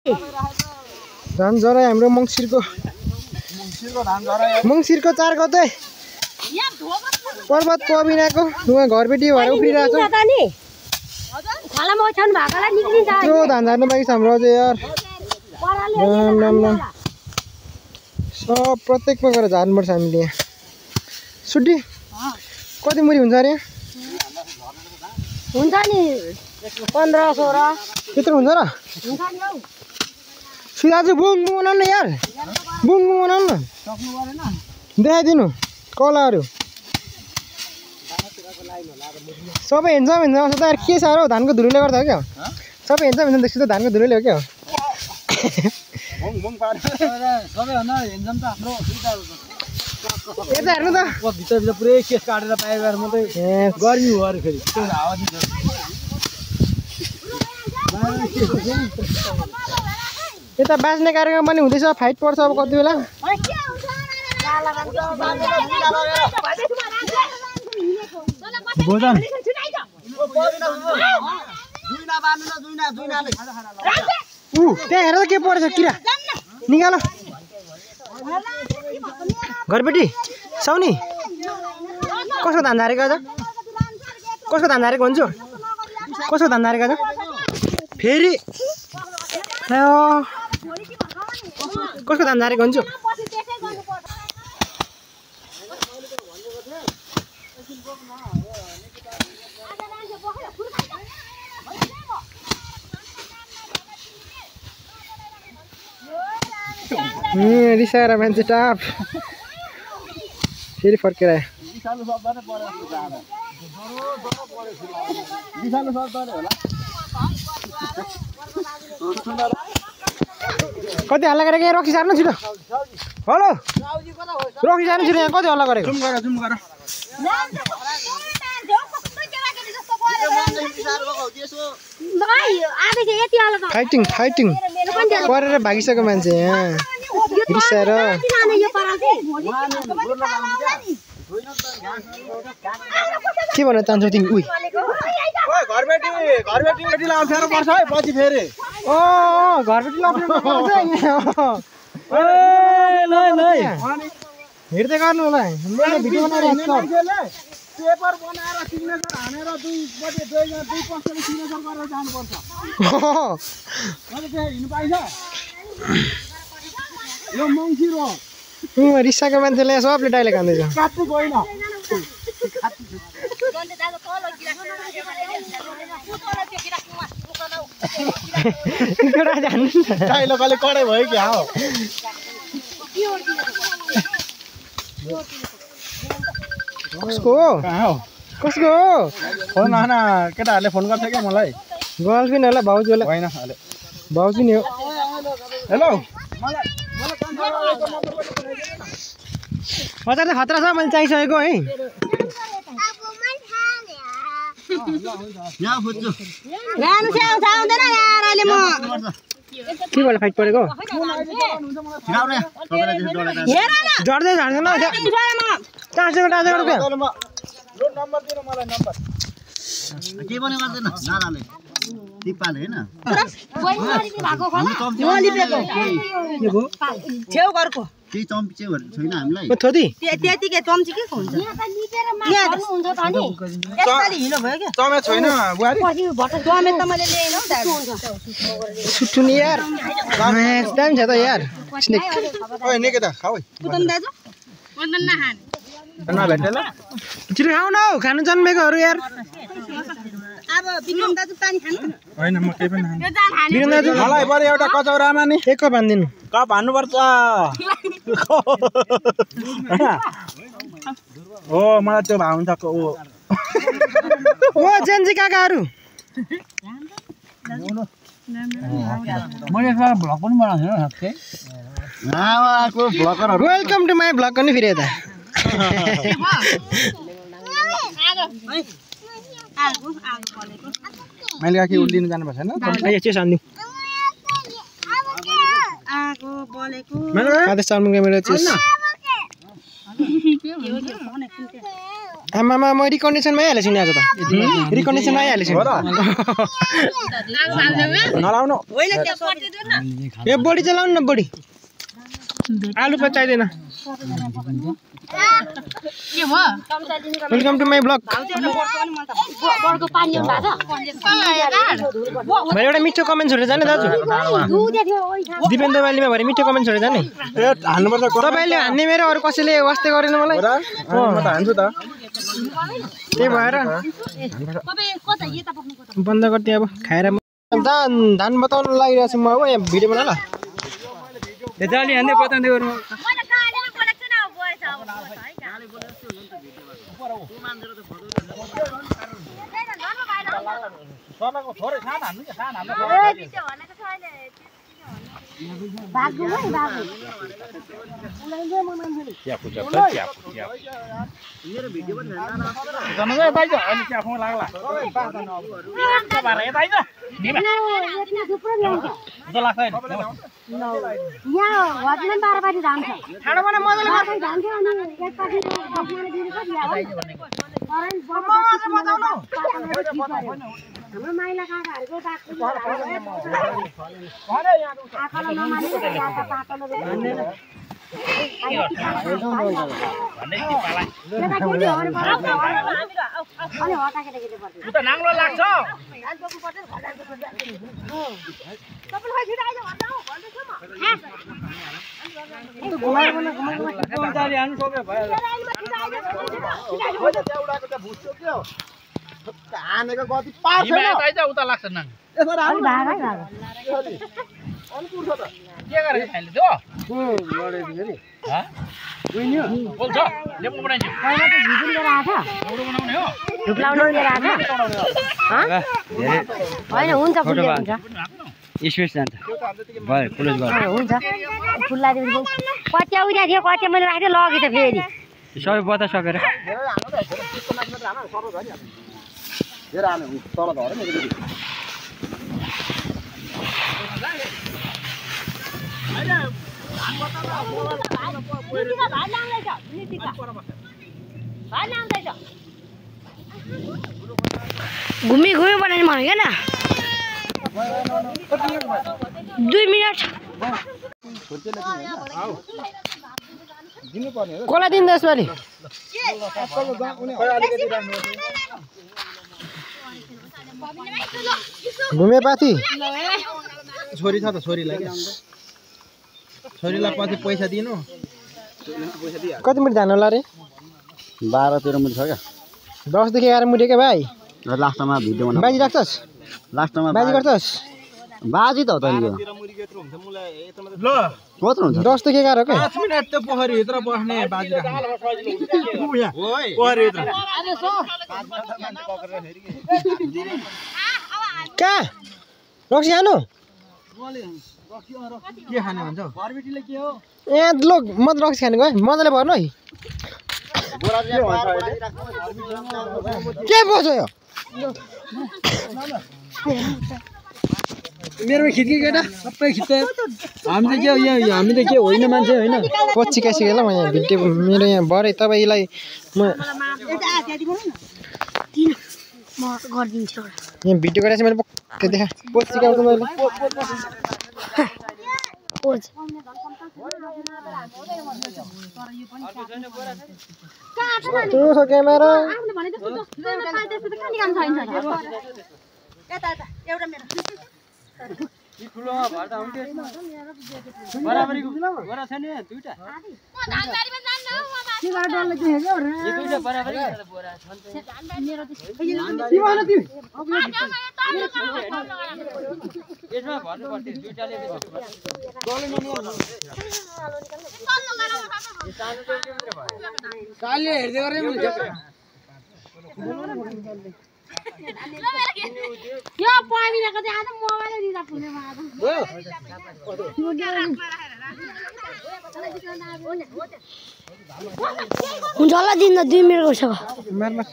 धान झराइ हाम्रो मङ्सिरको 4 गते पर्वत पबिनाको उहाँ घरबेटी भएर उफ्रिरहेको छ यत्रो धान झार्नु बाँकी छ हाम्रो अझै यार सब प्रत्येकमा गएर झार्नुपर्छ हामीले यहाँ सुटी कति मुरी हुन्छ अरे हुन्छ नि 15-16 त्यत्रो हुन्छ र सुधा चाहिँ बुङ बनाउनु न यार बुङ बनाउनु न देखाइदिनु कलाहरू सबै हेन्सम आउँछ त यार के छ र धानको धुलोले गर्दा हो क्या सबै हेन्सम देख्छु त धानको धुलोले हो क्या यता हेर्नु त भित्र पुरै केस काटेर पाए गरेर मात्रै गर्मी हो अरे फेरि त्यो हावा दिन्छ यता बाँच्ने कार्यक्रम पनि हुँदैछ फाइट पर्छ अब कति बेला भोजन त्यहाँ हेर त के परेछ किरा निकाल घरबेटी साउनी कसको धान झारेको आज कसको धान झारेको भन्छु कसको धान झारेको आज फेरि कसको धान झारेको भन्छु रिसाएर मान्छे टाप फेरि फर्केर आयो कति हल्ला गरेको यहाँ रक्सी सार्नु छिटो हेलो रक्सी सार्नु छिटो यहाँ कति हल्ला गरेको फाइटिङ फाइटिङ परेर भागिसक्यो मान्छे यहाँ रिसाएर के भन्न चाहन्छौ तिमी उही घरबेटीलाई अप्ठ्यारो पर्छ है पछि फेरि घरबेटीलाई अप्ठ्यारो पर्छ हेर्दै गर्नु होला भिडियो बनाइरहेको पेपर बनाएर सिग्नेचर हानेर 2 पक्षले सिग्नेचर गरेर जानुपर्छ हिँड्नु पाइन्छ यो मङ्सिर हो रिसाको मान्छेले सबले डाइलेक्ट हान्दैछ काट्नु गएन डाइलग अलि कडै भयो क्या हो कसको हो कसको हो फोन आना केटाहरूले फोन गर्छ क्या मलाई गर्लफ्रेन्ड होला भाउजूलाई होइन भाउजू नि हो हेलो हजार त खतरा छ मैले चाहिसकेको है के भएर फाइट परेको झर्दै झर्दैन के पनि गर्दैन नाराले टिपाले हैन छेउ घरको केही चम्पी चाहिँ छैन हामीलाई थोदी त्यतिकै चम्ची के हुन्छ यहाँ हुन्छ त नि यसपालि हिलो भयो के चमे छैन बुहारी चमे त मैले ल्याएन हौ दाजु सुट्नु यार टाइम छ त यार स्नेक ओइ नेके त खाऊ पुतन दाजु पुतन नखाने नभेटेला छिटो खाऊ न हौ खानु जन्मेकोहरू यार अब बिक्रम दाजु पानी खानु हैन म केही पनि खान्न बिक्रम दाजु मलाई बरु एउटा कचौरामा नि एक कप हान्दिनु कप हान्नुपर्छ हो मलाई त्यो भाउ हुन्छ ओ जेन्जी काकाहरू मैले एकबार भ्लग पनि बनाएको थिएँ सक्कै आमाको भ्लगरहरु वेलकम टु माई भ्लग पनि फेरि यता मैले आके उल्लिनु जानुपर्छ हैन चाहिँ सान्दिउँ आदेश चार्मुङ मेरो चिज आमामा म रिकन्डिसनमै हालेछु नि आज त रिकन्डिसनमै हालेछु नलाउनु ए बडी चलाउनु न बडी आलु त चाहिदैन वेलकम टु माई ब्लग भरे एउटा मिठो कमेन्ट छोडेर जाने दाजु दिपेन्द्र बालीमा भरे मिठो कमेन्ट छोडेर जाने हान्नुपर्छ तपाईँले हान्ने मेरो अरू कसैले वास्ते गरेन मलाई म त हान्छु त त्यही भएर बन्द गरिदिएँ अब खाएर धान बताउनु लागिरहेको छु म अब यहाँ भिडियो बना ल जाली हान्दै बताउँदै गर्नु हाम्रो माइला काकाहरुको हानेको गति पार छैन उता लाग्छ नङ यसो राम भागै भाग अनुकूल छ त के गरे खाइले त्यो लडे फेरि ह बुझ्नु बोल्छ लेप्नु बनाइन्छ पहिला त झिपुन लिएर आएको ओडो बनाउने हो ढुक्लाउनु लिएर आएको होइन हुन्छ फुल्ले हुन्छ स्पेस जान्छ भयो क्लोज भयो हुन्छ फुल्ला दिन्छ कति उड्या थियो कति मैले राखेँ लगे त फेरि सबै बता सकेर हेर आने तल झरे मेरो घुमी घुमी बनाउने मन क्या 2 मिनट कसलाई दिँदा यसपालि घुमेपाथी छोरी छ त छोरीलाई पछि पैसा दिनु कति मुठी धान होला रे 12-13 मुठी छ क्या 10 देखि 11 मुठी क्या भाइ लास्टमा भिडियो बना बाजी राख्छस् लास्टमा बाजी गर्छस् बाजी त हो त यो ल कत्रो हुन्छ 10 देखि 11 के 5 मिनेट त पोखरी भित्र बस्ने बाजी राख्ने पोखरी भित्र कहाँ रक्सी खानु के खाने भन्छ बरबिटीले के हो ए लो म त रक्सी खाने गएँ मजाले भर्नु है के बस्यो यो मेरो खिच्की केटा सबै खिच्छ हामी त के हामी त के होइन मान्छे होइन पछि कासिकेला म यहाँ भिडियो मेरो यहाँ भरे तपाईँलाई म गरिदिन्छु यहाँ भिडियो गरेर चाहिँ मैले पक्कै देखा पछि काउँछु मैले त्यो छ क्यामेरा ठुलोमा भर्दा हुन्थ्यो बराबरीको गरा छ नि दुईटा दुईटा बराबरी बोरा छन् यसमा भर्नु पर्थ्यो दुईटाले काले हेर्दै गरे यो पानीको चाहिँ आज मोबाइल दिँदा फुलेमा आज हुन्छ होला दिन 2 मिनेट गर्छ मार्नु